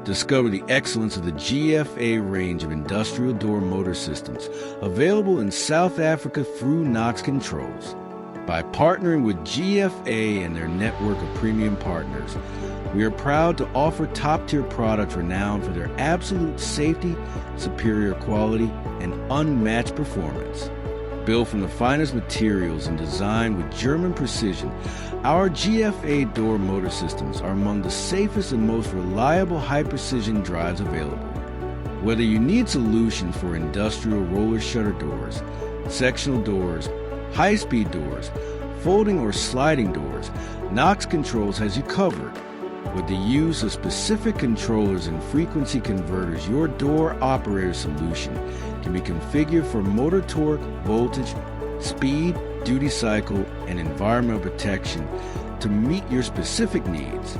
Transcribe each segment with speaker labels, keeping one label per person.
Speaker 1: Discover the excellence of the GFA range of industrial door motor systems available in South Africa through Knox Controls. By partnering with GFA and their network of premium partners, we are proud to offer top-tier products renowned for their absolute safety, superior quality, and unmatched performance. Built from the finest materials and designed with German precision, our GFA door motor systems are among the safest and most reliable high-precision drives available. Whether you need solutions for industrial roller shutter doors, sectional doors, high-speed doors, folding or sliding doors, Knox Controls has you covered. With the use of specific controllers and frequency converters, your door operator solution can be configured for motor torque, voltage, speed, duty cycle, and environmental protection to meet your specific needs.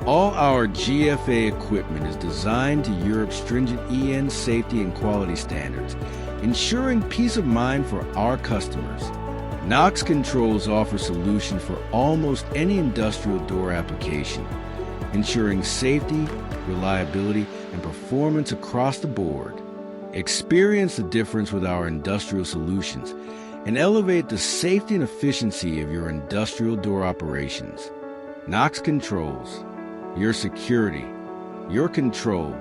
Speaker 1: All our GFA equipment is designed to Europe's stringent EN safety and quality standards, ensuring peace of mind for our customers. Knox Controls offers solutions for almost any industrial door application, ensuring safety, reliability, and performance across the board. Experience the difference with our industrial solutions and elevate the safety and efficiency of your industrial door operations. Knox Controls, your security, your control,